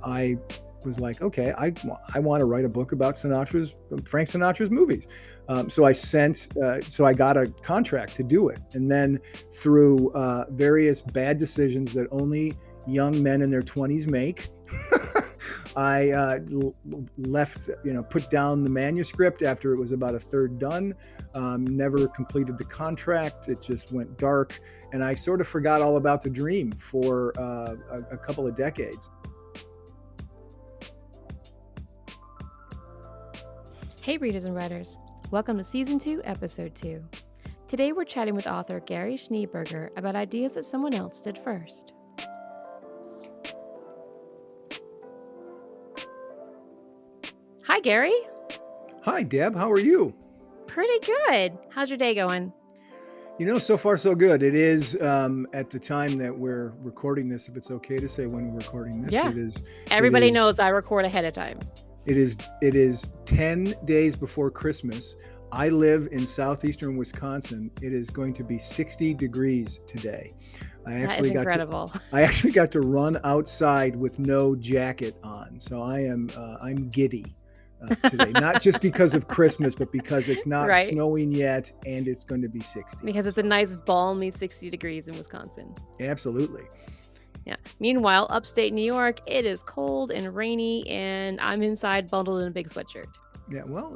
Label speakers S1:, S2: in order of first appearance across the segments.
S1: I was like, okay, I want to write a book about Frank Sinatra's movies. So I got a contract to do it. And then through various bad decisions that only young men in their 20s make, I left, put down the manuscript after it was about a third done, never completed the contract. It just went dark. And I sort of forgot all about the dream for a couple of decades.
S2: Hey readers and writers, welcome to Season 2, Episode 2. Today we're chatting with author Gary Schneeberger about ideas that someone else did first. Hi Gary.
S1: Hi Deb, how are you?
S2: Pretty good. How's your day going?
S1: So far so good. It is at the time that we're recording this, if it's okay to say when we're recording this.
S2: Yeah.
S1: It is.
S2: Everybody knows I record ahead of time.
S1: It is 10 days before Christmas. I live in southeastern Wisconsin. It is going to be 60 degrees today.
S2: That is incredible.
S1: I actually got to run outside with no jacket on. So I'm giddy today, not just because of Christmas, but because it's not snowing yet and it's going to be 60.
S2: Because it's a nice balmy 60 degrees in Wisconsin.
S1: Absolutely.
S2: Yeah. Meanwhile, upstate New York, it is cold and rainy, and I'm inside bundled in a big sweatshirt.
S1: Yeah, well,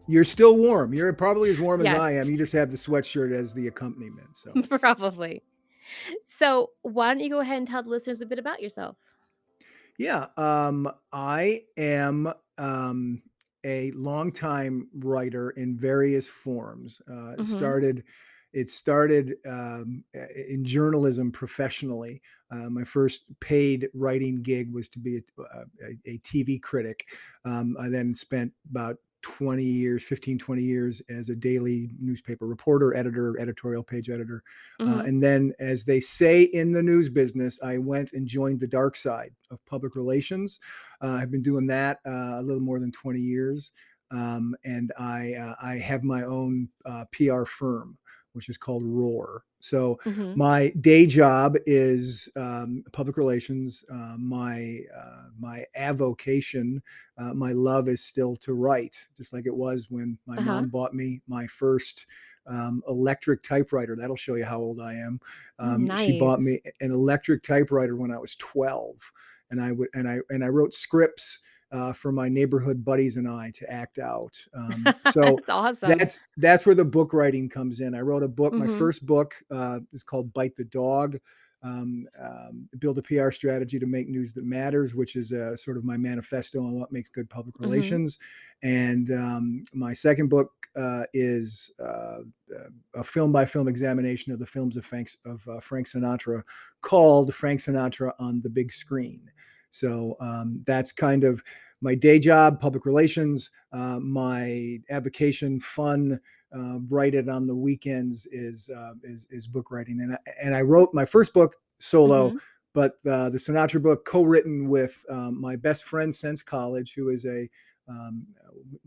S1: you're still warm. You're probably as warm as I am. You just have the sweatshirt as the accompaniment. So
S2: probably. So why don't you go ahead and tell the listeners a bit about yourself?
S1: Yeah, I am a longtime writer in various forms. It started in journalism professionally. My first paid writing gig was to be a TV critic. I then spent about 20 years as a daily newspaper reporter, editor, editorial page editor. And then, as they say in the news business, I went and joined the dark side of public relations. I've been doing that a little more than 20 years. And I have my own PR firm, which is called Roar. So my day job is public relations. My avocation, my love is still to write, just like it was when my mom bought me my first electric typewriter. That'll show you how old I am.
S2: Nice.
S1: She bought me an electric typewriter when I was 12, and I wrote scripts for my neighborhood buddies and I to act out. So
S2: that's awesome.
S1: That's where the book writing comes in. I wrote a book. My first book is called Bite the Dog, Build a PR Strategy to Make News That Matters, which is sort of my manifesto on what makes good public relations. And my second book is a film by film examination of the films of Frank Sinatra, called Frank Sinatra on the Big Screen. So that's kind of my day job, public relations. My avocation, fun, write it on the weekends is book writing. And I wrote my first book solo, but the Sinatra book co-written with my best friend since college, who is a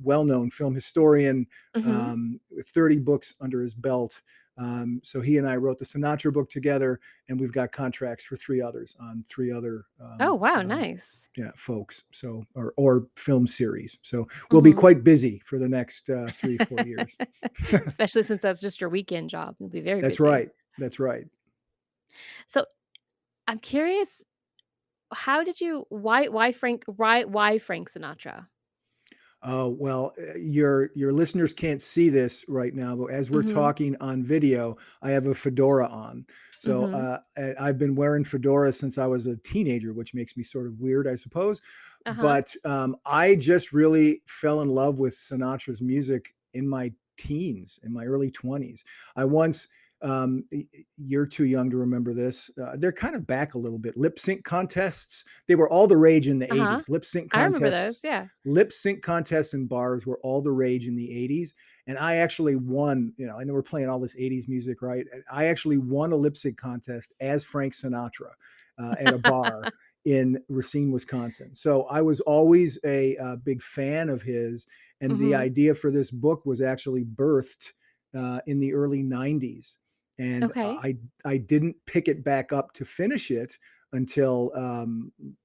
S1: well-known film historian with 30 books under his belt. So he and I wrote the Sinatra book together, and we've got contracts for 3 others on 3 other.
S2: Oh, wow. Nice.
S1: Yeah, folks. So, or film series. So we'll be quite busy for the next 3-4 years.
S2: Especially since that's just your weekend job. You'll be very busy.
S1: That's right.
S2: So I'm curious, why Frank Sinatra?
S1: Oh, well, your listeners can't see this right now, but as we're talking on video, I have a fedora on. So I've been wearing fedoras since I was a teenager, which makes me sort of weird, I suppose. But I just really fell in love with Sinatra's music in my teens, in my early 20s. I once... you're too young to remember this. They're kind of back a little bit. Lip sync contests. They were all the rage in the 80s. Lip sync contests.
S2: I remember those, yeah.
S1: Lip sync contests in bars were all the rage in the 80s. And I actually won, I know we're playing all this 80s music, right? I actually won a lip sync contest as Frank Sinatra at a bar in Racine, Wisconsin. So I was always a big fan of his. And the idea for this book was actually birthed in the early 90s. And I didn't pick it back up to finish it until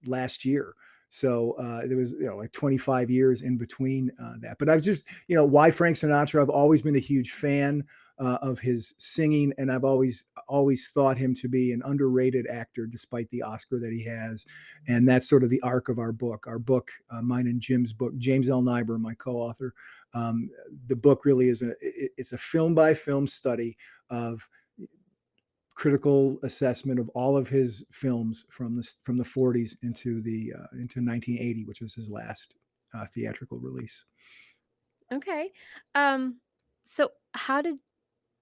S1: last year. So there was, like 25 years in between that. But I was just, why Frank Sinatra? I've always been a huge fan of his singing, and I've always thought him to be an underrated actor, despite the Oscar that he has. And that's sort of the arc of our book. Mine and Jim's book, James L. Nyber, my co-author. The book really is it's a film by film study of critical assessment of all of his films from the 40s into 1980, which was his last theatrical release.
S2: Okay. So how did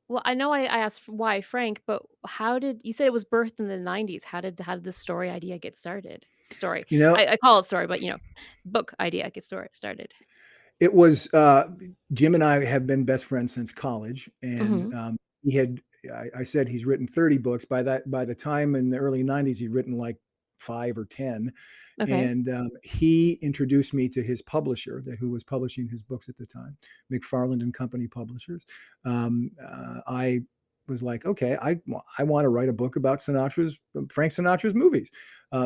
S2: well, I know I asked why Frank, but how did you said it was birthed in the 90s. How did the story idea get started? Story.
S1: You know,
S2: I call it story, but book idea get started.
S1: it was Jim and I have been best friends since college, and
S2: Mhm.
S1: he had. I said he's written 30 books. By the time in the early 90s, he'd written like 5 or 10,
S2: Okay.
S1: and he introduced me to his publisher, who was publishing his books at the time, McFarland and Company Publishers. I was like, okay, I want to write a book about Frank Sinatra's movies.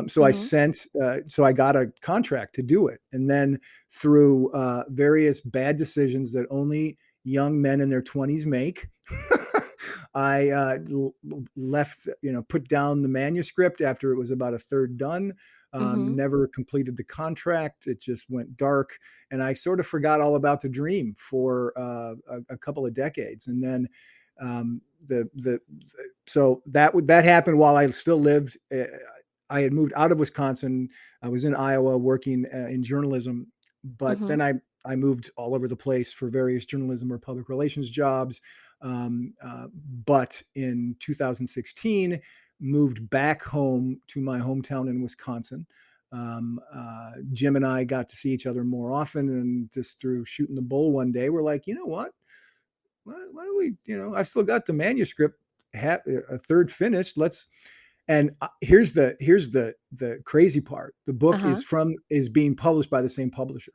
S1: So
S2: Mhm.
S1: I got a contract to do it, and then through various bad decisions that only young men in their 20s make. I left, put down the manuscript after it was about a third done.
S2: Mhm.
S1: Never completed the contract. It just went dark, and I sort of forgot all about the dream for a couple of decades. And then so that happened while I still lived. I had moved out of Wisconsin. I was in Iowa working in journalism, but
S2: Mhm.
S1: then I moved all over the place for various journalism or public relations jobs. But in 2016, moved back home to my hometown in Wisconsin. Jim and I got to see each other more often, and just through shooting the bull one day, we're like, you know what? Why don't we? I've still got the manuscript, a third finished. Let's. And here's the crazy part. The book
S2: Uh-huh.
S1: is being published by the same publisher.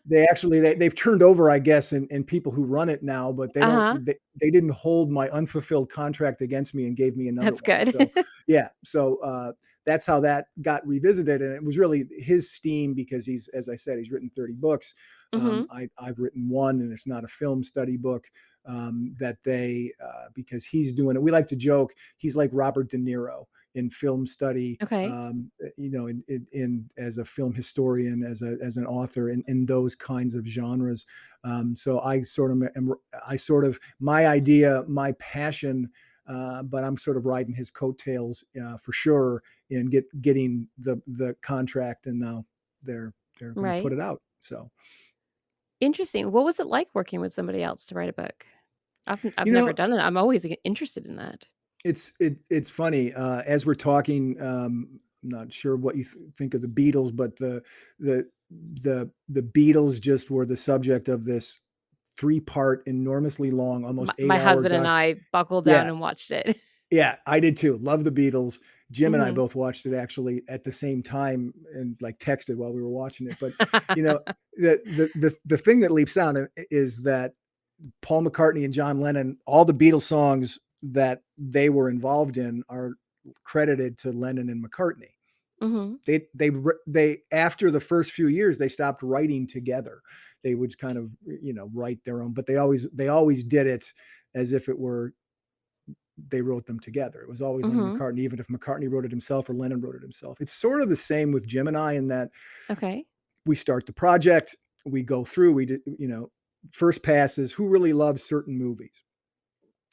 S1: They've turned over, I guess, and people who run it now, but
S2: Uh-huh.
S1: they didn't hold my unfulfilled contract against me and gave me another
S2: That's
S1: one.
S2: good.
S1: So yeah, that's how that got revisited, and it was really his steam because as I said, he's written 30 books.
S2: Mhm.
S1: I've written one, and it's not a film study book. That they because he's doing it. We like to joke he's like Robert De Niro in film study,
S2: Okay.
S1: in as a film historian, as an author, in those kinds of genres. So I sort of my idea, my passion, but I'm sort of riding his coattails for sure in getting the contract, and now they're going to put
S2: Right.
S1: it out. So
S2: Interesting. What was it like working with somebody else to write a book? I've
S1: you
S2: never
S1: know
S2: done it. I'm always interested in that.
S1: it's funny as we're talking. I'm not sure what you think of the Beatles, but the the Beatles just were the subject of this 3-part, enormously long,
S2: My
S1: almost
S2: my
S1: 8-hour
S2: husband and
S1: doc.
S2: I buckled down
S1: Yeah,
S2: and watched it.
S1: yeah, I did too. Love the Beatles. Jim and I
S2: Mhm.
S1: both watched it actually at the same time, and like texted while we were watching it. But you know, the thing that leaps out is that Paul McCartney and John Lennon, all the Beatles songs that they were involved in are credited to Lennon and McCartney.
S2: Mhm.
S1: They after the first few years they stopped writing together. They would kind of write their own, but they always did it as if it were they wrote them together. It was always Lennon
S2: Mhm.
S1: McCartney, even if McCartney wrote it himself or Lennon wrote it himself. It's sort of the same with Jim and I in that
S2: Okay.
S1: we start the project, we go through, first pass is who really loves certain movies.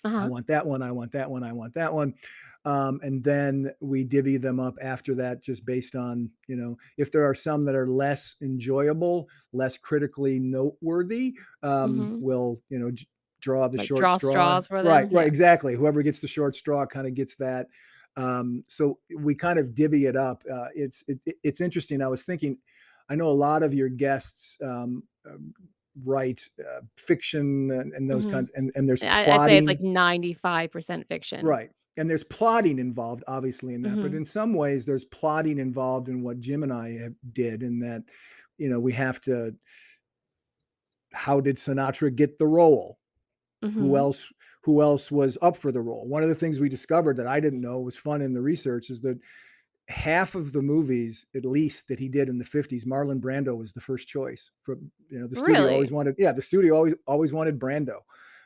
S1: I
S2: Uh-huh.
S1: want that one. I want that one. I want that one. And then we divvy them up after that, just based on, if there are some that are less enjoyable, less critically noteworthy,
S2: Mhm.
S1: we'll, draw the
S2: Like,
S1: short
S2: draw
S1: straw.
S2: straws for
S1: Right,
S2: them?
S1: right,
S2: Yeah.
S1: exactly. Whoever gets the short straw kind of gets that. So we kind of divvy it up. It's interesting. I was thinking, I know a lot of your guests write fiction and those
S2: Mhm.
S1: kinds, and there's
S2: I'd say it's like
S1: plotting.
S2: 95% fiction.
S1: Right. And there's plotting involved, obviously, in that. But
S2: Mhm.
S1: in some ways, there's plotting involved in what Jim and I did, in that, we have to, how did Sinatra get the role? Who
S2: Mhm.
S1: else? who else was up for the role. One of the things we discovered that I didn't know was fun in the research is that half of the movies, at least that he did in the 50s, Marlon Brando was the first choice. From the studio always
S2: Really?
S1: wanted, the studio always wanted Brando,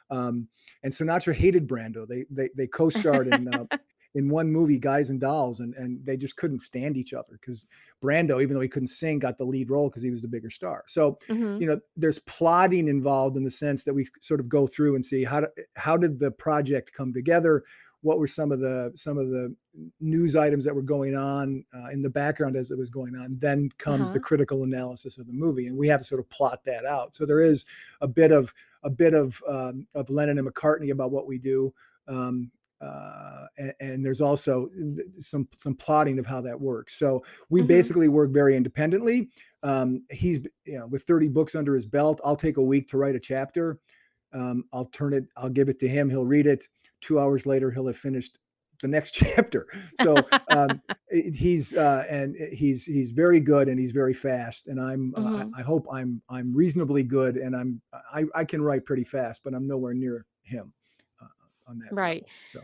S1: and Sinatra hated Brando. They co-starred in one movie, Guys and Dolls, and they just couldn't stand each other because Brando, even though he couldn't sing, got the lead role because he was the bigger star. So
S2: Mhm.
S1: there's plotting involved in the sense that we sort of go through and see how did the project come together. What were some of the news items that were going on in the background as it was going on? Then comes the
S2: Uh-huh.
S1: critical analysis of the movie, and we have to sort of plot that out. So there is a bit of Lennon and McCartney about what we do, and there's also some plotting of how that works. So we
S2: Mhm.
S1: basically work very independently. He's with 30 books under his belt. I'll take a week to write a chapter. I'll give it to him. He'll read it. 2 hours later, he'll have finished the next chapter. So he's very good and he's very fast. And
S2: Mhm.
S1: I hope I'm reasonably good and I can write pretty fast, but I'm nowhere near him on that
S2: Right.
S1: level. So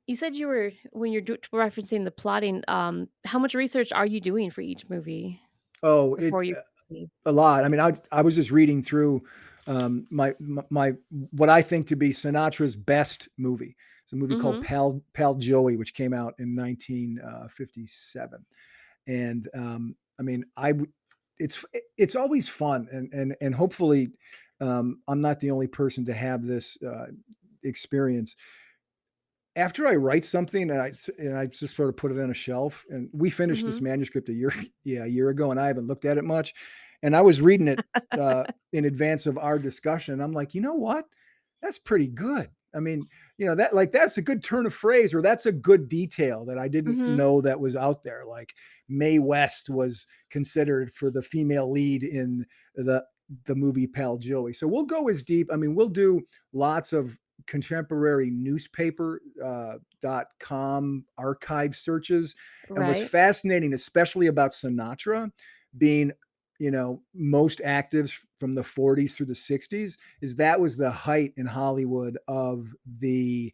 S2: You said you were when you're referencing the plotting, how much research are you doing for each movie
S1: oh,
S2: before you leave?
S1: a lot. I mean, I was just reading through my what I think to be Sinatra's best movie. It's a movie called
S2: Mhm.
S1: Pal Joey, which came out in 1957. And I mean, it's always fun, and hopefully, I'm not the only person to have this experience. After I write something and I just sort of put it on a shelf, and we finished this
S2: Mhm.
S1: manuscript a year ago, and I haven't looked at it much. And I was reading it in advance of our discussion. And I'm like, you know what? That's pretty good. I mean, that's a good turn of phrase, or that's a good detail that I didn't
S2: Mhm.
S1: know that was out there. Like Mae West was considered for the female lead in the the movie Pal Joey. So we'll go as deep. I mean, we'll do lots of contemporary newspaper .com archive searches. And what's
S2: Right.
S1: fascinating, especially about Sinatra being most active from the 40s through the 60s, is that was the height in Hollywood of the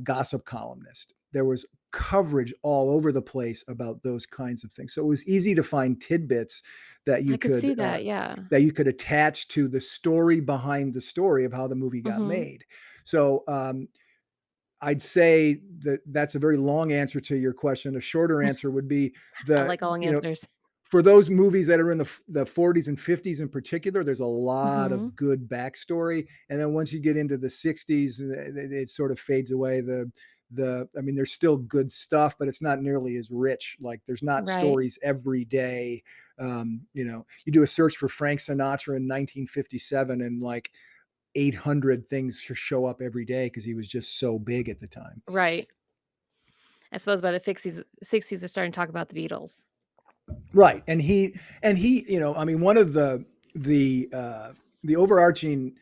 S1: gossip columnist. There was coverage all over the place about those kinds of things. So it was easy to find tidbits that
S2: I could see that, yeah.
S1: you could attach to the story behind the story of how the movie got
S2: Mhm.
S1: made. So I'd say that that's a very long answer to your question. A shorter answer would be
S2: I
S1: the
S2: like long answers.
S1: for those movies that are in the 40s and 50s in particular, there's a lot
S2: Mhm.
S1: of good backstory. And then once you get into the 60s, it sort of fades away. I mean, there's still good stuff, but it's not nearly as rich. Like there's not
S2: Right.
S1: stories every day. You do a search for Frank Sinatra in 1957, and like 800 things show up every day because he was just so big at the time.
S2: Right. I suppose by the 60s, they're starting to talk about the Beatles.
S1: Right. And he, I mean, one of the overarching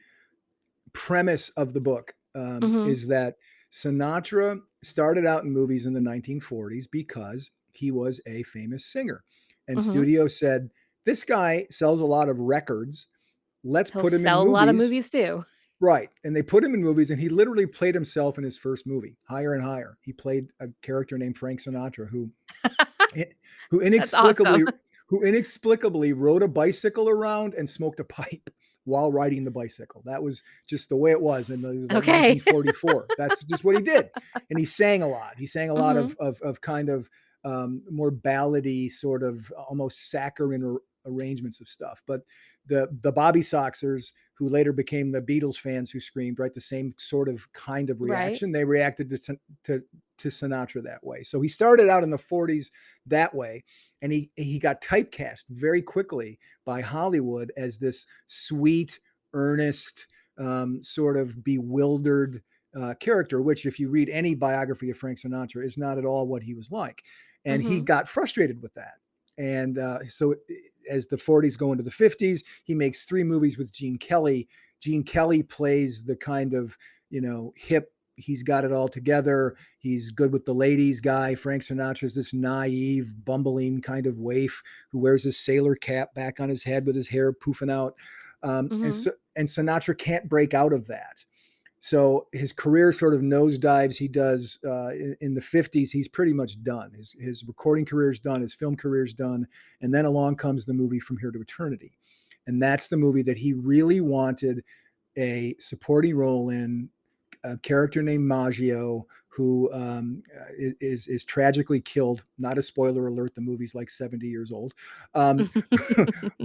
S1: premise of the book
S2: Mhm.
S1: is that Sinatra started out in movies in the 1940s because he was a famous singer. And
S2: Mhm.
S1: studios said, this guy sells a lot of records. Let's
S2: He'll
S1: put him in
S2: sell a lot of
S1: movies.
S2: movies too.
S1: Right. And they put him in movies, and he literally played himself in his first movie, Higher and Higher. He played a character named Frank Sinatra who
S2: That's awesome.
S1: inexplicably who inexplicably rode a bicycle around and smoked a pipe while riding the bicycle. That was just the way it was, and it was like
S2: Okay.
S1: 1944. That's just what he did, and he sang a lot. He sang a lot
S2: Mhm.
S1: of kind of more ballady, sort of almost saccharine arrangements of stuff. But the Bobby Soxers, who later became the Beatles fans, who screamed, right, the same sort of kind of
S2: Right.
S1: reaction. They reacted to to Sinatra that way. So he started out in the 40s that way, and he got typecast very quickly by Hollywood as this sweet, earnest, sort of bewildered character, which, if you read any biography of Frank Sinatra, is not at all what he was like. And he
S2: Mhm.
S1: got frustrated with that. And so, as the 40s go into the 50s, he makes three movies with Gene Kelly. Gene Kelly plays the kind of, hip, he's got it all together, he's good with the ladies guy. Frank Sinatra is this naive, bumbling kind of waif who wears his sailor cap back on his head with his hair poofing out.
S2: Mhm.
S1: And Sinatra can't break out of that. So his career sort of nosedives. He does in the 50s. He's pretty much done. His recording career is done. His film career is done. And then along comes the movie From Here to Eternity, and that's the movie that he really wanted a supporting role in. A character named Maggio, who is tragically killed. Not a spoiler alert. The movie's like 70 years old, um,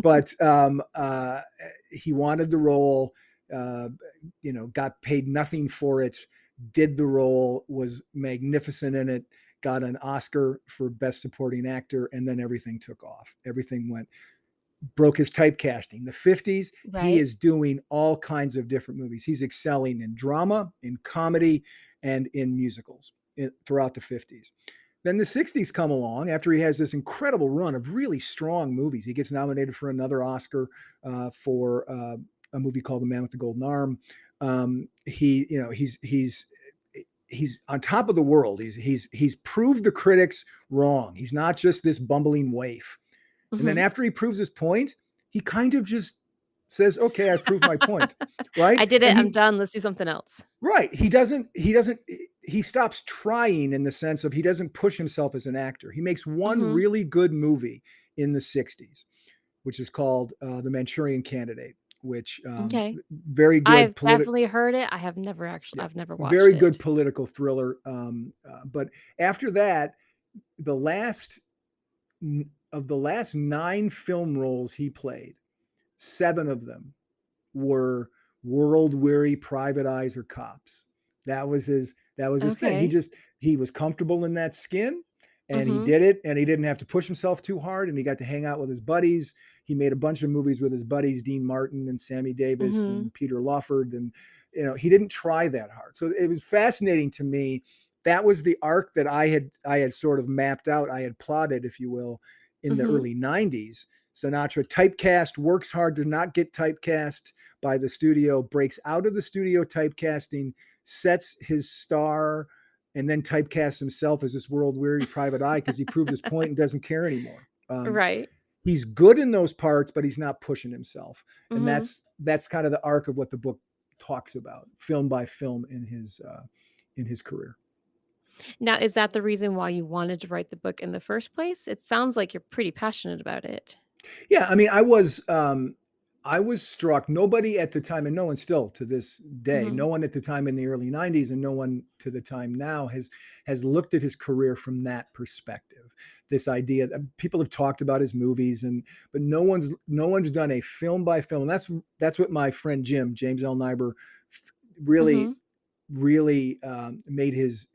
S1: but he wanted the role. Uh, got paid nothing for it. Did the role, was magnificent in it. Got an Oscar for Best Supporting Actor, and then everything took off. Everything went broke his typecasting. The 50s, he
S2: Right.
S1: is doing all kinds of different movies. He's excelling in drama, in comedy, and in musicals throughout the 50s. Then the 60s come along after he has this incredible run of really strong movies. He gets nominated for another Oscar for a movie called The Man with the Golden Arm. He's on top of the world. He's proved the critics wrong. He's not just this bumbling waif. And then
S2: Mhm.
S1: after he proves his point, he kind of just says, "Okay, I've proved my point." Right?
S2: I did
S1: And
S2: it, I'm done, let's do something else.
S1: right, he stops trying, in the sense of he doesn't push himself as an actor. He makes one
S2: Mhm.
S1: really good movie in the 60s, which is called The Manchurian Candidate, which
S2: Okay.
S1: very good
S2: I've definitely heard it, I have never actually
S1: yeah,
S2: I've never watched
S1: very good
S2: it.
S1: political thriller. But after that, the last of the last 9 film roles he played, 7 of them were world weary private eyes or cops. That was his thing.
S2: Okay.
S1: He was comfortable in that skin, and he
S2: Mhm.
S1: did it, and he didn't have to push himself too hard, and he got to hang out with his buddies. He made a bunch of movies with his buddies, Dean Martin and Sammy Davis
S2: Mhm.
S1: and Peter Lawford, and he didn't try that hard. So it was fascinating to me. That was the arc that I had sort of mapped out. I had plotted, if you will, in the
S2: Mhm.
S1: early 90s. Sinatra typecast, works hard to not get typecast by the studio, breaks out of the studio typecasting, sets his star, and then typecasts himself as this world weary private eye because he proved his point and doesn't care anymore.
S2: Right.
S1: He's good in those parts, but he's not pushing himself, and
S2: Mhm.
S1: that's kind of the arc of what the book talks about, film by film, in his career.
S2: Now, is that the reason why you wanted to write the book in the first place? It sounds like you're pretty passionate about it.
S1: Yeah, I mean, I was struck. Nobody at the time, and no one still to this day,
S2: Mhm.
S1: no one at the time in the early 90s, and no one to the time now has looked at his career from that perspective. This idea that people have talked about his movies, but no one's done a film by film. And that's what my friend James L. Nyber, really
S2: Mhm.
S1: really made his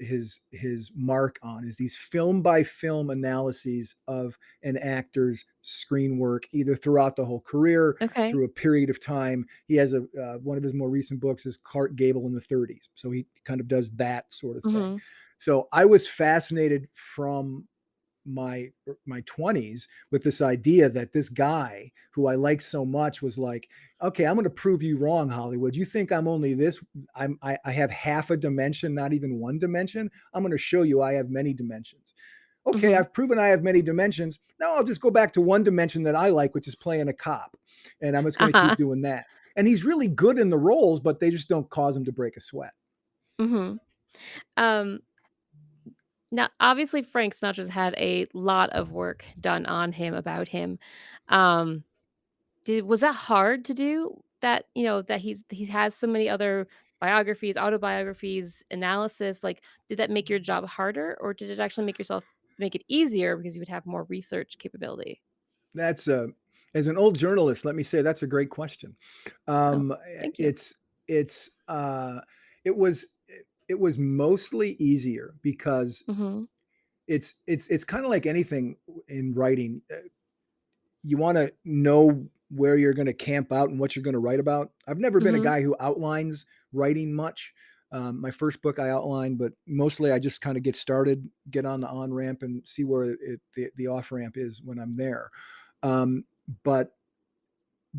S1: mark on, is these film by film analyses of an actor's screen work, either throughout the whole career,
S2: Okay.
S1: through a period of time. He has a one of his more recent books is Clark Gable in the 30s, so he kind of does that sort of thing.
S2: Mhm.
S1: So I was fascinated from my 20s with this idea that this guy who I like so much was like, okay, I'm going to prove you wrong, Hollywood. You think I'm only this? I have half a dimension, not even one dimension. I'm going to show you I have many dimensions. Okay,
S2: Mhm.
S1: I've proven I have many dimensions. Now I'll just go back to one dimension that I like, which is playing a cop, and I'm just going to
S2: Uh-huh.
S1: keep doing that. And he's really good in the roles, but they just don't cause him to break a sweat.
S2: Mhm. Um, Now, obviously, Frank Sinatra's had a lot of work done on him, about him. Um, was that hard to do? That, that he has so many other biographies, autobiographies, analysis, like, did that make your job harder, or did it actually make it easier because you would have more research capability?
S1: That's as an old journalist, let me say that's a great question.
S2: Oh,
S1: Um,
S2: thank you.
S1: it's it was mostly easier because
S2: Mhm.
S1: it's kind of like anything in writing. You want to know where you're going to camp out and what you're going to write about. I've never been a
S2: Mhm.
S1: guy who outlines writing much. My first book I outlined, but mostly I just kind of get started, get on the on ramp, and see where the off ramp is when I'm there. But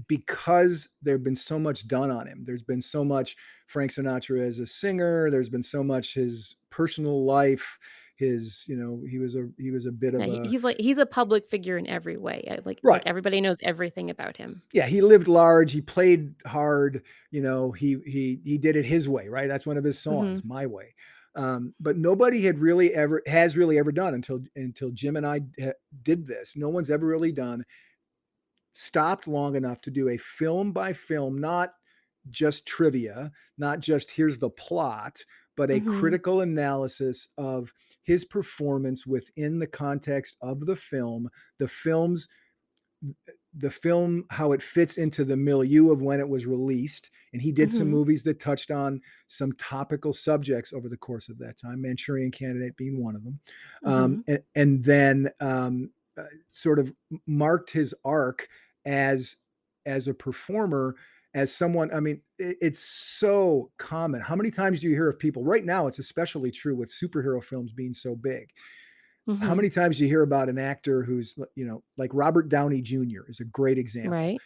S1: because there's been so much done on him, there's been so much Frank Sinatra as a singer, there's been so much his personal life, he was a bit
S2: Yeah,
S1: of a
S2: he's a public figure in every way, like,
S1: right.
S2: everybody knows everything about him.
S1: Yeah, he lived large, he played hard, he did it his way, right? That's one of his songs,
S2: Mhm,
S1: "My Way." But nobody has really ever done until Jim and I did this. No one's ever really done stopped long enough to do a film by film, not just trivia, not just here's the plot, but a
S2: mhm,
S1: critical analysis of his performance within the context of the film's the film, how it fits into the milieu of when it was released. And he did some
S2: mhm,
S1: movies that touched on some topical subjects over the course of that time, Manchurian Candidate being one of them.
S2: mhm,
S1: And then sort of marked his arc as as a performer, as someone. I mean, it's so common. How many times do you hear of people right now? It's especially true with superhero films being so big. How
S2: mhm,
S1: many times do you hear about an actor who's, like Robert Downey Jr. is a great example.
S2: right,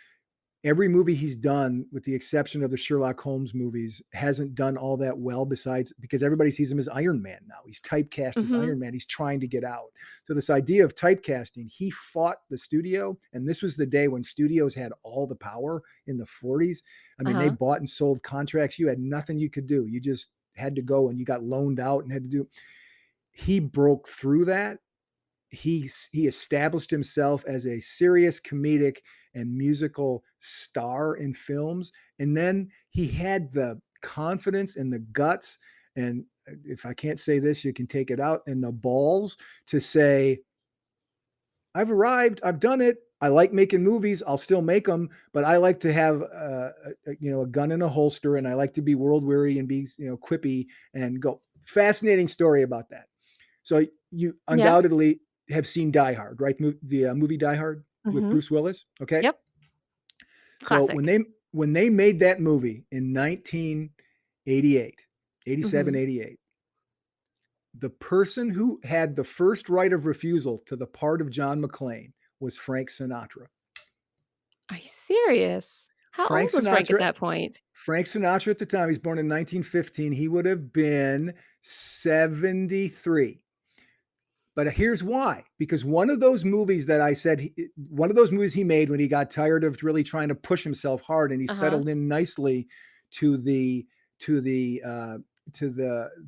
S1: Every movie he's done, with the exception of the Sherlock Holmes movies, hasn't done all that well, besides because everybody sees him as Iron Man now. He's typecast as
S2: mhm,
S1: Iron Man. He's trying to get out. So this idea of typecasting, he fought the studio, and this was the day when studios had all the power in the 40s. I mean, they
S2: uh-huh,
S1: bought and sold contracts. You had nothing you could do. You just had to go, and you got loaned out and had to do. He broke through that. He established himself as a serious comedic and musical star in films, and then he had the confidence and the guts, and if I can't say this, you can take it out, and the balls to say, I've arrived, I've done it, I like making movies, I'll still make them, but I like to have a gun in a holster, and I like to be world weary and be quippy and go. Fascinating story about that. So you
S2: yeah,
S1: undoubtedly have seen Die Hard, right? The movie Die Hard with
S2: mhm,
S1: Bruce Willis. Okay,
S2: yep,
S1: so
S2: classic.
S1: when they made that movie in 1988, 87,
S2: Mhm.
S1: 88, the person who had the first right of refusal to the part of John McClane was Frank Sinatra.
S2: Are you serious? How
S1: Frank
S2: old was Frank at
S1: Sinatra.
S2: that point?
S1: Frank Sinatra at the time, he's born in 1915. He would have been 73. But here's why, because one of those movies he made when he got tired of really trying to push himself hard, and he
S2: Uh-huh,
S1: settled in nicely to the to the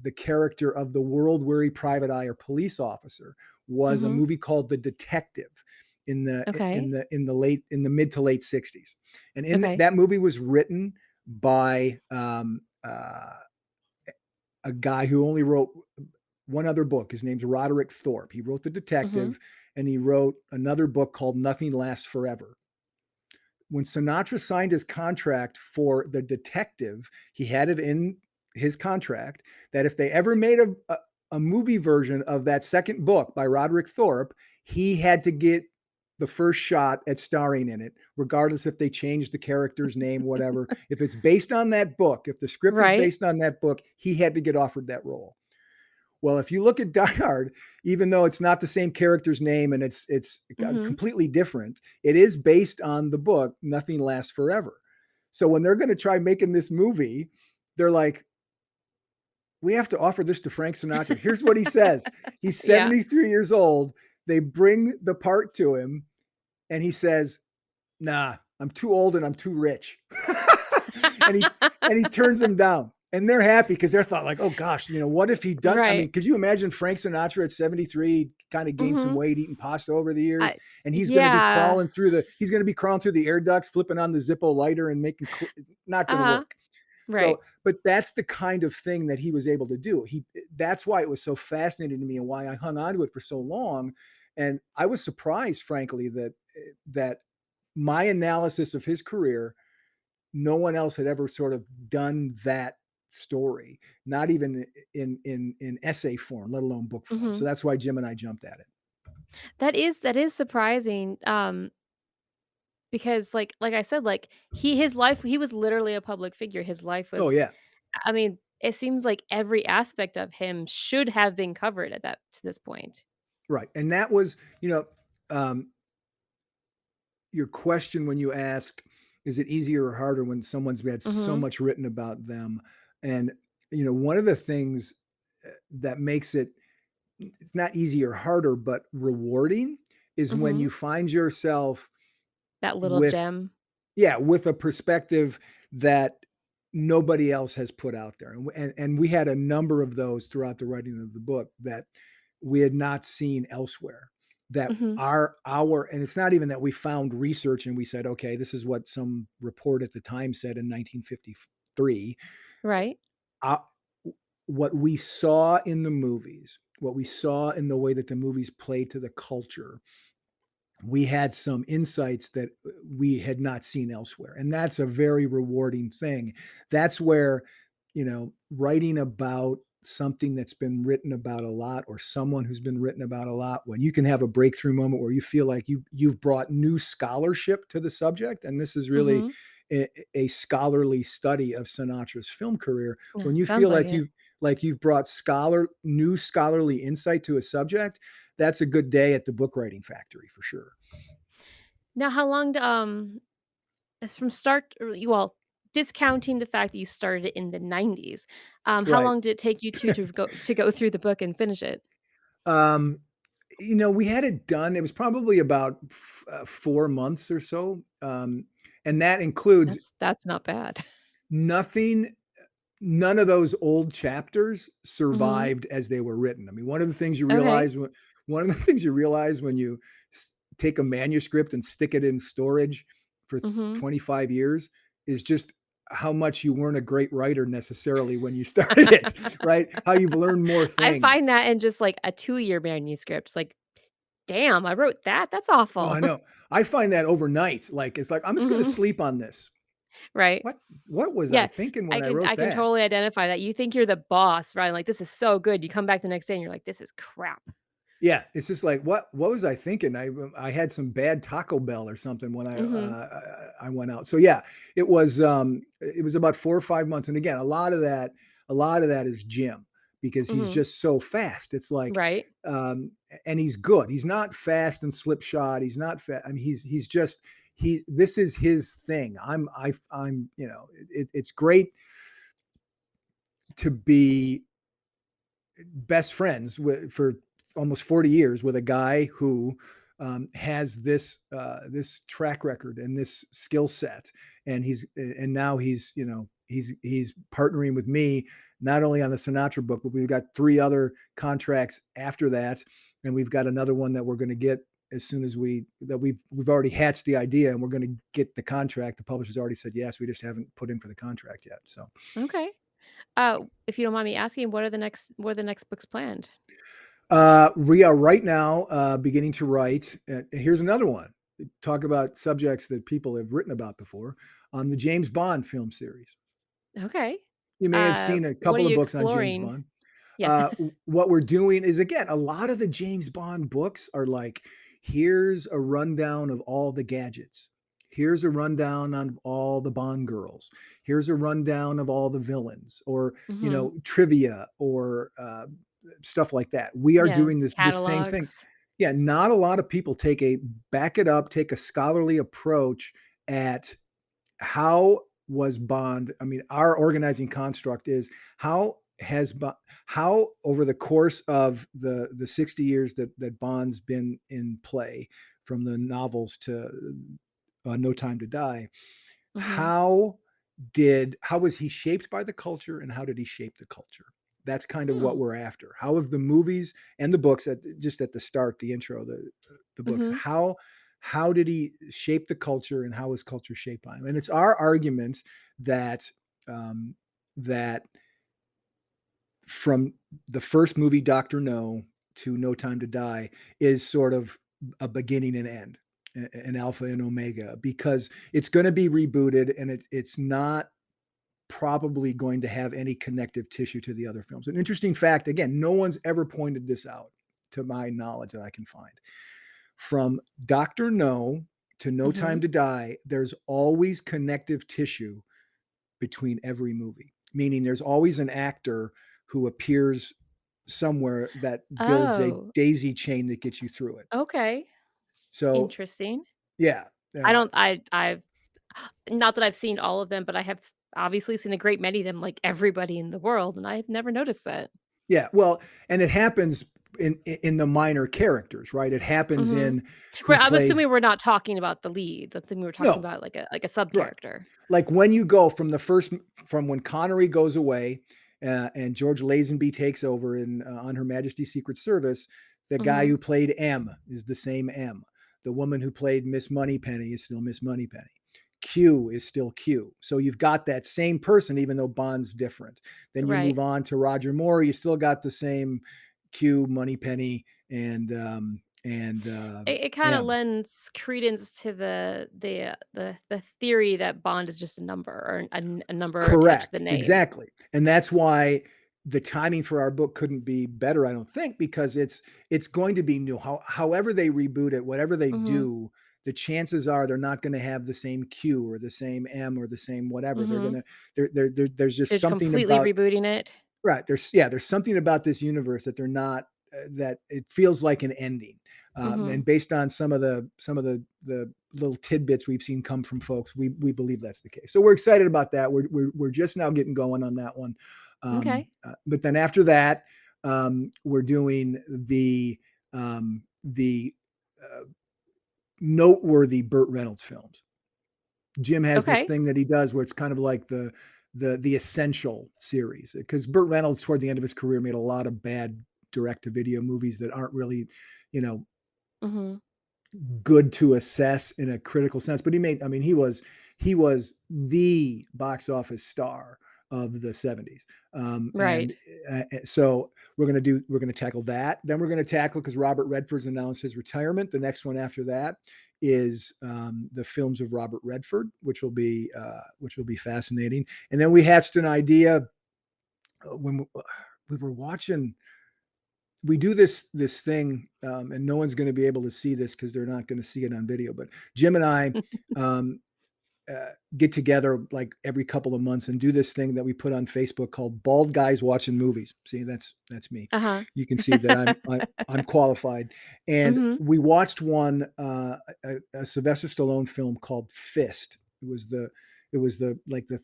S1: the character of the world weary private eye or police officer, was a
S2: mhm,
S1: movie called The Detective
S2: okay,
S1: in the mid to late 60s. And
S2: okay,
S1: that movie was written by a guy who only wrote one other book. His name's Roderick Thorpe. He wrote The
S2: mhm,
S1: Detective, and he wrote another book called Nothing Lasts Forever. When Sinatra signed his contract for The Detective, he had it in his contract that if they ever made a movie version of that second book by Roderick Thorpe, he had to get the first shot at starring in it, regardless if they changed the character's name, whatever. If it's based on that book, if the script is
S2: right,
S1: based on that book, he had to get offered that role. Well, if you look at Die Hard, even though it's not the same character's name and it's
S2: mhm,
S1: completely different, it is based on the book Nothing Lasts Forever. So when they're going to try making this movie, they're like, we have to offer this to Frank Sinatra. Here's what he says. He's
S2: yeah,
S1: 73 years old. They bring the part to him, and he says, "Nah, I'm too old and I'm too rich." and he and he turns them down. And they're happy because they're thought like, oh gosh, what if he does? I
S2: right,
S1: mean, could you imagine Frank Sinatra at 73, kind of gained some
S2: mhm,
S1: weight, eating pasta over the years,
S2: I
S1: and
S2: yeah,
S1: he's going to be crawling through the air ducts, flipping on the Zippo lighter and not going to
S2: uh-huh,
S1: work.
S2: right,
S1: So, but that's the kind of thing that he was able to do. That's why it was so fascinating to me and why I hung on to it for so long. And I was surprised, frankly, that my analysis of his career, no one else had ever sort of done that story, not even in essay form, let alone book form. So
S2: mhm.
S1: that's why Jim and I jumped at it.
S2: That is surprising, because, like I said, like, his life he was literally a public figure, his life
S1: Oh
S2: was
S1: yeah,
S2: I mean, it seems like every aspect of him should have been covered at that to this point.
S1: right. And that was, um, your question when you asked, is it easier or harder when someone's had so
S2: Mhm,
S1: much written about them? And one of the things that makes it it's not easy or harder, but rewarding is when
S2: Mhm.
S1: you find yourself
S2: That little
S1: with
S2: gem.
S1: yeah, with a perspective that nobody else has put out there. And we had a number of those throughout the writing of the book that we had not seen elsewhere. That
S2: Mhm.
S1: our and it's not even that we found research and we said, okay, this is what some report at the time said in 1953.
S2: Right.
S1: Uh, what we saw in the movies, what we saw in the way that the movies played to the culture, we had some insights that we had not seen elsewhere. And that's a very rewarding thing. That's where, writing about something that's been written about a lot or someone who's been written about a lot, when you can have a breakthrough moment where you feel like you've brought new scholarship to the subject. And this is really
S2: Mhm.
S1: a scholarly study of Sinatra's film career.
S2: Yeah,
S1: When you
S2: sounds
S1: feel
S2: like
S1: like
S2: it.
S1: you've brought new scholarly insight to a subject, that's a good day at the book writing factory for sure.
S2: Now how long is from start or well, discounting the fact that you started it in the '90s, how
S1: Right.
S2: long did it take you to go through the book and finish it?
S1: Um, we had it done. It was probably about 4 months or so. And that includes
S2: That's not bad.
S1: nothing, none of those old chapters
S2: Mhm.
S1: survived as they were written. I mean,
S2: Okay.
S1: one of the things you realize when you take a manuscript and stick it in storage for
S2: Mhm.
S1: 25 years is just how much you weren't a great writer necessarily when you started it, right? How you've learned more
S2: I find
S1: things.
S2: that in just, like, a two-year manuscript, it's like, "Damn, I wrote that? That's
S1: Oh,
S2: awful."
S1: I know. I find that overnight. Like, it's like, I'm just gonna
S2: Mhm.
S1: sleep on this.
S2: Right.
S1: What was I
S2: Yeah.
S1: thinking
S2: I
S1: when I
S2: can
S1: wrote
S2: I can
S1: that?
S2: totally identify that. You think you're the boss, right? Like, "This is so good." You come back the next day and you're like, "This is crap."
S1: Yeah, it's just like, what was I thinking? I had some bad Taco Bell or something when
S2: Mhm.
S1: I went out. So yeah, it was about 4 or 5 months. And again, a lot of that is Jim because he's
S2: Mhm.
S1: just so fast. It's like,
S2: Right.
S1: and he's good. He's not fast and slipshod. He's not I mean, he's just this is his thing. I'm it's great to be best friends for almost 40 years with a guy who has this track record and this skill set, and now he's partnering with me not only on the Sinatra book, but we've got three other contracts after that, and we've got another one that we're going to get as soon as we've already hatched the idea and we're going to get the contract. The publisher's already said yes. We just haven't put in for the contract yet. So
S2: Okay. If you don't mind me asking, what are the next books planned?
S1: We are right now beginning to write. Here's another one. Talk about subjects that people have written about before on the James Bond film series.
S2: Okay.
S1: You may have seen a
S2: What are
S1: couple of
S2: you
S1: books on James
S2: exploring?
S1: Bond.
S2: Yeah.
S1: What we're doing is, again, a lot of the James Bond books are like, here's a rundown of all the gadgets. Here's a rundown on all the Bond girls. Here's a rundown of all the villains, or
S2: Mhm.
S1: trivia, or stuff like that. We are
S2: Yeah,
S1: doing this same thing.
S2: catalogs.
S1: Yeah, not a lot of people take a scholarly approach at how was Bond. I mean, our organizing construct is how has how over the course of the 60 years that Bond's been in play, from the novels to No Time to Die,
S2: Mhm.
S1: how was he shaped by the culture, and how did he shape the culture? That's kind of what
S2: Hmm.
S1: we're after. How have the movies and the books, just at the start, the intro, the books,
S2: Mhm.
S1: how did he shape the culture, and how is culture shaped by him? And it's our argument that um, that from the first movie, Doctor No, to No Time to Die, is sort of a beginning and end, an alpha and omega, because it's going to be rebooted, and it's not probably going to have any connective tissue to the other films. An interesting fact, again, no one's ever pointed this out to my knowledge that I can find. From Dr. No to No Time
S2: Mhm.
S1: to Die, there's always connective tissue between every movie, meaning there's always an actor who appears somewhere that builds a
S2: Oh,
S1: daisy chain that gets you through it.
S2: okay.
S1: So,
S2: Interesting.
S1: yeah.
S2: I
S1: Uh,
S2: don't I've not that I've seen all of them, but I have obviously seen a great many of them, like everybody in the world, and I've never noticed that.
S1: Yeah, well, and it happens. in the minor characters, right? It happens
S2: Mhm.
S1: in who
S2: Right, I'm
S1: plays.
S2: assuming we're not talking about the leads. I think we were talking
S1: No,
S2: about like a sub
S1: right.
S2: character.
S1: Like when you go from from when Connery goes away, and George Lazenby takes over in on Her Majesty's Secret Service, the guy
S2: Mhm.
S1: who played M is the same M. The woman who played Miss Moneypenny is still Miss Moneypenny. Q is still Q. So you've got that same person, even though Bond's different. Then you
S2: Right.
S1: move on to Roger Moore. You still got the same Q, Moneypenny, and
S2: It kinda
S1: M.
S2: lends credence to the theory that Bond is just a number or a number attached to the
S1: Correct,
S2: name.
S1: exactly, and that's why the timing for our book couldn't be better, I don't think, because it's going to be new. However they reboot it, whatever they
S2: Mhm.
S1: do, the chances are they're not gonna have the same Q or the same M or the same whatever. They're
S2: Mhm.
S1: gonna there's just
S2: They're just
S1: something
S2: completely
S1: about.
S2: rebooting it.
S1: Right. There's something about this universe that they're not that it feels like an ending.
S2: Mhm.
S1: And based on some of the little tidbits we've seen come from folks, we believe that's the case. So we're excited about that. We're just now getting going on that one.
S2: Okay.
S1: But then after that, we're doing the uh, noteworthy Burt Reynolds films. Jim has this
S2: Okay.
S1: thing that he does where it's kind of like the essential series, because Burt Reynolds toward the end of his career made a lot of bad direct to video movies that aren't really, you know,
S2: Mhm.
S1: good to assess in a critical sense. But I mean, he was the box office star of the 70s. And
S2: Right.
S1: so we're going to tackle that. Then we're going to tackle, because Robert Redford's announced his retirement. The next one after that is the films of Robert Redford, which will be fascinating. And then we hatched an idea when we were watching. We do this thing, and no one's going to be able to see this because they're not going to see it on video. But Jim and I um, get together like every couple of months and do this thing that we put on Facebook called "Bald Guys Watching Movies." See, that's me.
S2: Uh-huh.
S1: You can see that I'm qualified. And
S2: Mhm.
S1: we watched a Sylvester Stallone film called Fist. It was the like the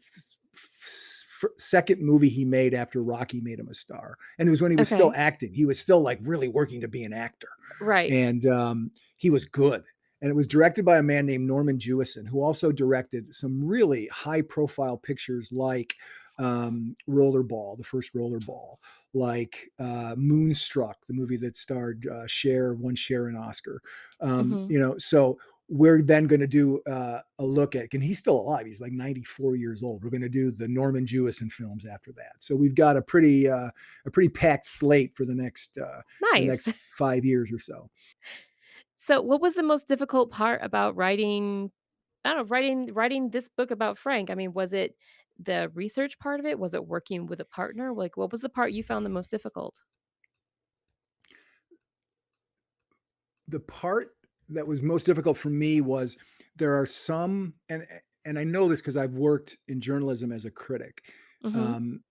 S1: second movie he made after Rocky made him a star, and it was when he was still
S2: Okay.
S1: acting. He was still like really working to be an actor,
S2: Right.
S1: and he was good. And it was directed by a man named Norman Jewison, who also directed some really high-profile pictures like Rollerball, the first Rollerball, like Moonstruck, the movie that starred won Cher an Oscar.
S2: Mhm.
S1: So we're then going to do a look at, and he's still alive. He's like 94 years old. We're going to do the Norman Jewison films after that. So we've got a pretty packed slate for the
S2: Nice.
S1: next 5 years or so.
S2: So, what was the most difficult part about writing I don't know, writing this book about Frank? I mean, was it the research part of it? Was it working with a partner? Like, what was the part you found the most difficult?
S1: The part that was most difficult for me was there are some, and I know this because I've worked in journalism as a critic.
S2: Mhm.
S1: Um,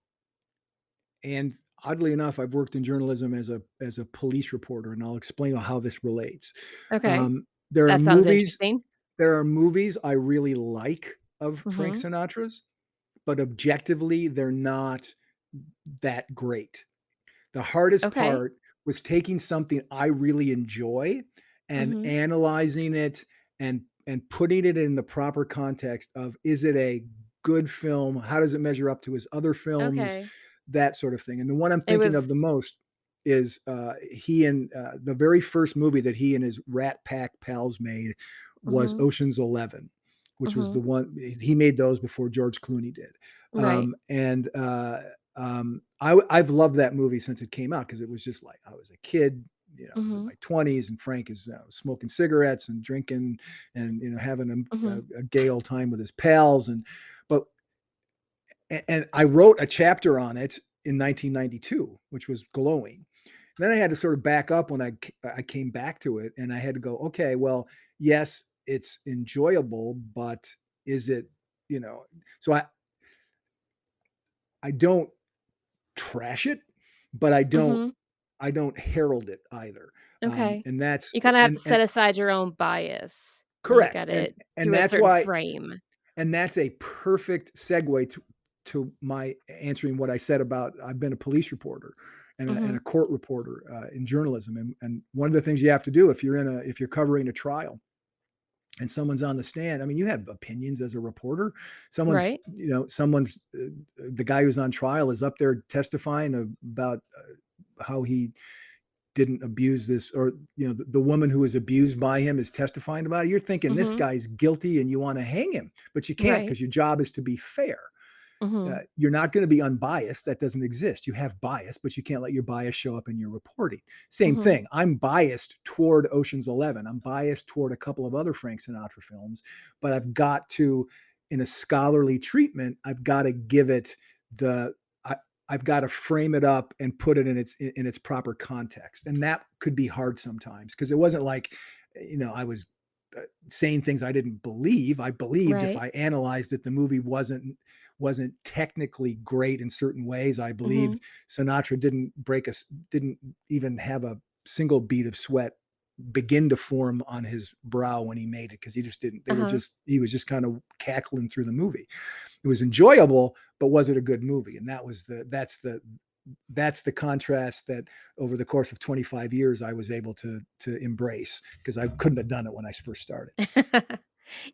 S1: and oddly enough, I've worked in journalism as a police reporter, and I'll explain how this relates.
S2: Okay.
S1: There are
S2: That sounds
S1: movies
S2: interesting.
S1: there are movies I really like of Frank
S2: Mhm.
S1: Sinatra's, but objectively, they're not that great. The hardest
S2: Okay.
S1: part was taking something I really enjoy and
S2: Mhm.
S1: analyzing it and putting it in the proper context of, is it a good film? How does it measure up to his other films?
S2: Okay.
S1: That sort of thing. And the one I'm
S2: It
S1: thinking of
S2: was
S1: the most is he and the very first movie that he and his Rat Pack pals made was
S2: Mhm.
S1: Ocean's 11, which was the
S2: Mhm.
S1: one he made those before George Clooney did.
S2: Right.
S1: And I've loved that movie since it came out, because it was just like I was a kid. I was in
S2: Mhm.
S1: my 20s, and Frank is smoking cigarettes and drinking, and having a,
S2: Mhm.
S1: a gay old time with his pals. But and I wrote a chapter on it in 1992, which was glowing. Then I had to sort of back up when I came back to it, and I had to go, okay, well, yes, it's enjoyable, but is it, you know? So I don't trash it, but
S2: Mhm.
S1: I don't herald it either.
S2: Okay.
S1: And that's
S2: You kinda have to
S1: and
S2: set aside your own bias and look
S1: correct.
S2: at
S1: And
S2: it
S1: and
S2: through a
S1: that's
S2: certain
S1: why
S2: frame.
S1: and that's a perfect segue to my answering what I said about I've been a police reporter. and a
S2: Mhm.
S1: court reporter in journalism. And one of the things you have to do if you're covering a trial and someone's on the stand, I mean, you have opinions as a reporter.
S2: Right.
S1: Someone's the guy who's on trial is up there testifying about how he didn't abuse this, or the woman who was abused by him is testifying about it. You're thinking this
S2: Mhm.
S1: guy's guilty and you want to hang him, but you can't
S2: Right.
S1: because your job is to be fair.
S2: Mhm.
S1: You're not going to be unbiased. That doesn't exist. You have bias, but you can't let your bias show up in your reporting. Same
S2: Mhm.
S1: thing. I'm biased toward Ocean's 11. I'm biased toward a couple of other Frank Sinatra films, but I've got to, in a scholarly treatment, I've got to give it the, I, I've got to frame it up and put it in its proper context, and that could be hard sometimes because it wasn't like, I was saying things I didn't believe. I believed if
S2: Right.
S1: I analyzed it, the movie wasn't technically great in certain ways. I
S2: Mhm.
S1: believed Sinatra didn't even have a single bead of sweat begin to form on his brow when he made it because he just didn't.
S2: Uh-huh.
S1: He was just kind of cackling through the movie. It was enjoyable, but was it a good movie? And that's the contrast that over the course of 25 years I was able to embrace because I couldn't have done it when I first started.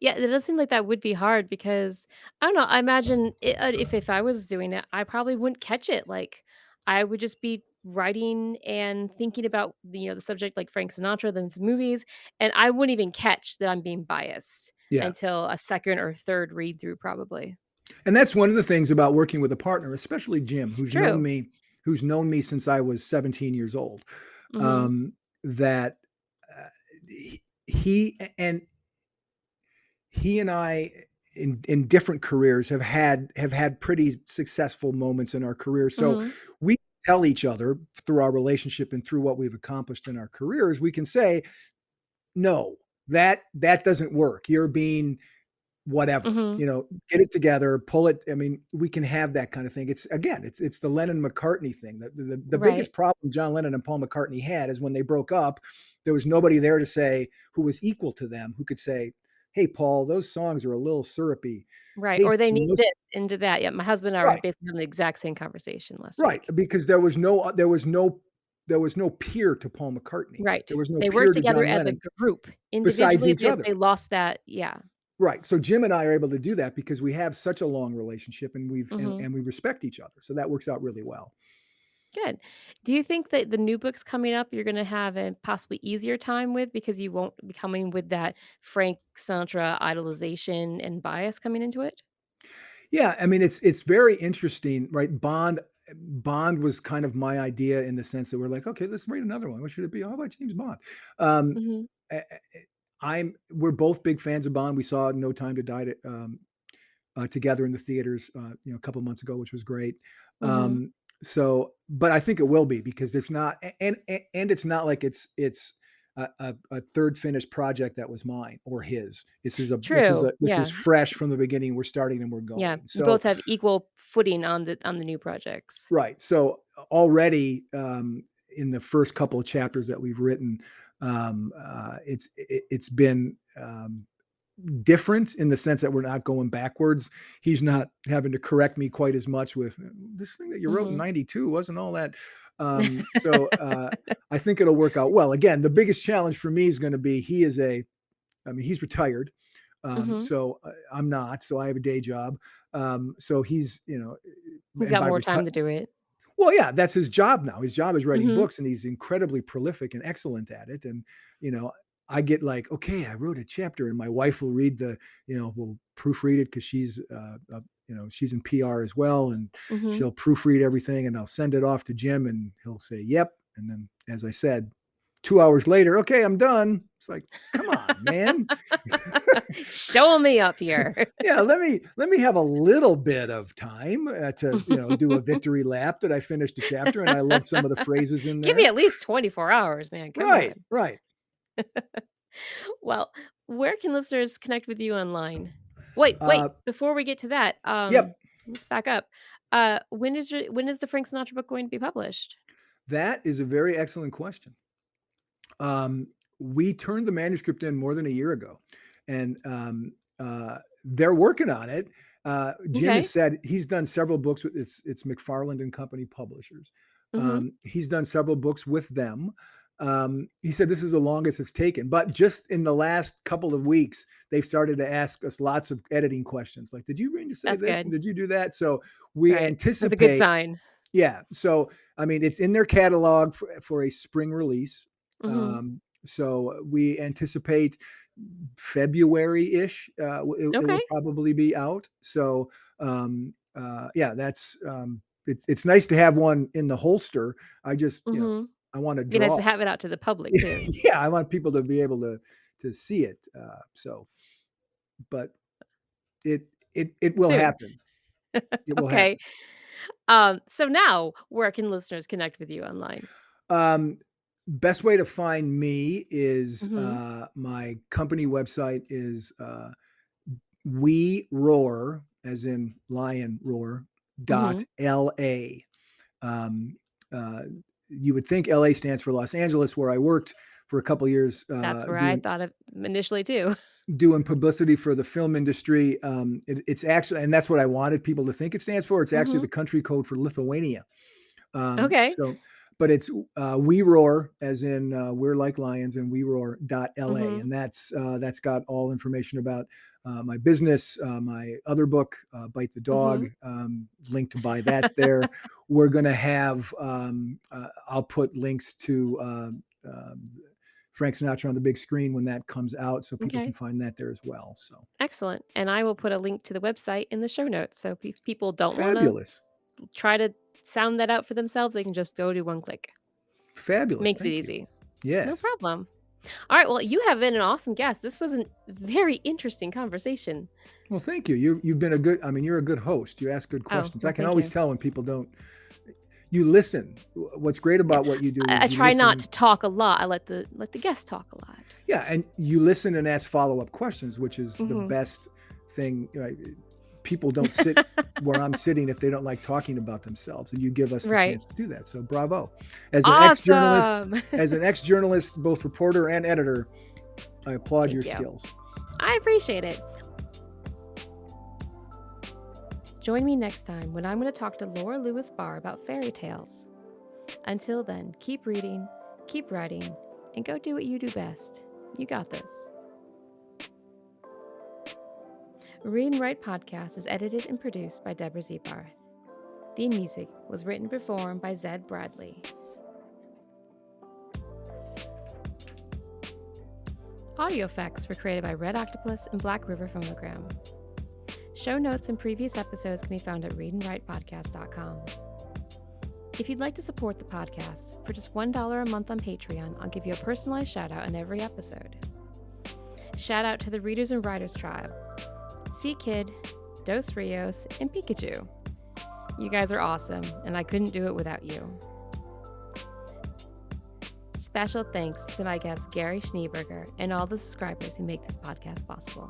S2: Yeah, it does seem like that would be hard because I don't know. I imagine if I was doing it, I probably wouldn't catch it. Like I would just be writing and thinking about the subject, like Frank Sinatra, then his movies, and I wouldn't even catch that I'm being biased
S1: Yeah.
S2: until a second or third read through, probably.
S1: And that's one of the things about working with a partner, especially Jim,
S2: True.
S1: who's known me since I was 17 years old.
S2: Hmm.
S1: Um, that uh, he and he and I in different careers have had pretty successful moments in our careers. So
S2: Hmm.
S1: we tell each other through our relationship and through what we've accomplished in our careers, we can say, no, that doesn't work. You're being whatever,
S2: Hmm.
S1: get it together, pull it. I mean, we can have that kind of thing. It's the Lennon McCartney thing. The
S2: Right.
S1: biggest problem John Lennon and Paul McCartney had is when they broke up, there was nobody there to say, who was equal to them, who could say, hey, Paul, those songs are a little syrupy.
S2: Right.
S1: Hey,
S2: Or they
S1: Jim,
S2: need
S1: those,
S2: this into that. Yeah, my husband and I were
S1: right,
S2: basically having the exact same conversation last
S1: right,
S2: week.
S1: because there was no peer to Paul McCartney.
S2: Right.
S1: There was no
S2: They
S1: peer
S2: work
S1: to
S2: together
S1: John
S2: as a
S1: Lennon
S2: group.
S1: besides
S2: Individually,
S1: each
S2: they
S1: other.
S2: lost that, yeah.
S1: Right. So Jim and I are able to do that because we have such a long relationship and
S2: Mhm.
S1: we respect each other. So that works out really well.
S2: Good. Do you think that the new books coming up, you're gonna have a possibly easier time with because you won't be coming with that Frank Sinatra idolization and bias coming into it?
S1: Yeah, I mean it's very interesting, right? Bond was kind of my idea in the sense that we're like, okay, let's write another one. What should it be? How about James Bond? Um,
S2: Mhm.
S1: I- we're both big fans of Bond. We saw No Time to Die together in the theaters, a couple months ago, which was great.
S2: Mhm.
S1: But I think it will be because it's not, and it's not like it's a third finished project that was mine or his.
S2: True.
S1: This is
S2: Yeah.
S1: fresh from the beginning. We're starting and we're
S2: Yeah.
S1: going.
S2: You
S1: So
S2: both have equal footing on the new projects.
S1: right. So already in the first couple of chapters that we've written, it's been different in the sense that we're not going backwards. He's not having to correct me quite as much with this thing that you wrote in
S2: Mhm.
S1: 92 wasn't all that. I think it'll work out well. Again, the biggest challenge for me is going to be I mean, he's retired.
S2: Mhm.
S1: I'm not, so I have a day job. So he's,
S2: He's
S1: and
S2: got
S1: by
S2: more
S1: retire,
S2: time to do it.
S1: well, yeah, that's his job now. His job is writing
S2: Mhm.
S1: books, and he's incredibly prolific and excellent at it. And you know, I get like, okay, I wrote a chapter, and my wife will will proofread it because she's in PR as well, and
S2: Mhm.
S1: she'll proofread everything, and I'll send it off to Jim, and he'll say, "Yep." And then, as I said, 2 hours later, okay, I'm done. It's like, come on, man.
S2: Show me up here.
S1: Yeah, let me have a little bit of time to do a victory lap that I finished a chapter and I love some of the phrases in
S2: Give me
S1: there.
S2: at least 24 hours, man, come
S1: Right,
S2: on.
S1: right.
S2: Well, where can listeners connect with you online? Wait,
S1: Uh,
S2: before we get to that,
S1: yep,
S2: let's back up. When is the Frank Sinatra book going to be published?
S1: that is a very excellent question. Um, we turned the manuscript in more than a year ago, and they're working on it. Jim has
S2: Okay.
S1: said he's done several books with it's McFarland and Company Publishers.
S2: Mhm.
S1: He's done several books with them. He said this is the longest it's taken, but just in the last couple of weeks, they've started to ask us lots of editing questions, like, "Did you mean to say
S2: That's
S1: this?
S2: good.
S1: And did you do that?" So we
S2: Right. That's a good
S1: anticipate,
S2: sign.
S1: yeah. So I mean, it's in their catalog for a spring release.
S2: Mhm.
S1: So we anticipate February-ish. It
S2: Okay.
S1: will probably be out. So yeah, that's it's nice to have one in the holster. I just
S2: Mhm.
S1: I want to
S2: Be nice to
S1: draw.
S2: have it out to the public too.
S1: Yeah, I want people to be able to see it. So, but it will
S2: Soon.
S1: happen. It will
S2: Okay.
S1: happen.
S2: So now where can listeners connect with you online?
S1: Um, Best way to find me is
S2: Mhm.
S1: my company website is we roar, as in lion roar, dot
S2: Mhm.
S1: LA. Um, uh, you would think LA stands for Los Angeles, where I worked for a couple years
S2: That's where I thought of initially too.
S1: doing publicity for the film industry. It's actually, and that's what I wanted people to think it stands for. It's actually the
S2: Mhm.
S1: country code for Lithuania.
S2: Okay.
S1: So, but it's we roar, as in we're like lions, and we roar.la,
S2: Mhm.
S1: and that's got all information about my business, my other book, Bite the Dog.
S2: Mhm.
S1: Link to buy that there. We're going to have I'll put links to Frank Sinatra on the big screen when that comes out, so people can
S2: Okay.
S1: find that there as well. So
S2: Excellent. And I will put a link to the website in the show notes. So if people don't want to
S1: fabulous,
S2: try to sound that out for themselves, they can just go to one click.
S1: fabulous.
S2: Makes it
S1: Thank you.
S2: easy. No
S1: Yes.
S2: problem. All right. Well, you have been an awesome guest. This was a very interesting conversation.
S1: Well, thank you. You've been a good. I mean, you're a good host. You ask good
S2: Oh,
S1: questions. I
S2: well,
S1: can
S2: thank
S1: always
S2: you.
S1: tell when people don't. You listen. What's great
S2: Yeah.
S1: about what you do
S2: I
S1: is you
S2: try not
S1: listen.
S2: to talk a lot. I let the guests talk a lot.
S1: Yeah, and you listen and ask follow up questions, which is the
S2: Mhm.
S1: best thing. People don't sit where I'm sitting if they don't like talking about themselves, and you give us the
S2: Right.
S1: chance to do that. So bravo. As an ex journalist,
S2: Awesome.
S1: both reporter and editor, I applaud your
S2: Thank you.
S1: skills.
S2: I appreciate it. Join me next time when I'm going to talk to Laura Lewis Barr about fairy tales. Until then, keep reading, keep writing, and go do what you do best. You got this. Read and Write Podcast is edited and produced by Deborah Zebarth. Theme music was written and performed by Zed Bradley. Audio effects were created by Red Octopus and Black River Phonogram. Show notes and previous episodes can be found at readandwritepodcast.com. If you'd like to support the podcast, for just $1 a month on Patreon, I'll give you a personalized shout out in every episode. Shout out to the Readers and Writers Tribe, Sea Kid, Dos Rios, and Pikachu. You guys are awesome, and I couldn't do it without you. Special thanks to my guest Gary Schneeberger and all the subscribers who make this podcast possible.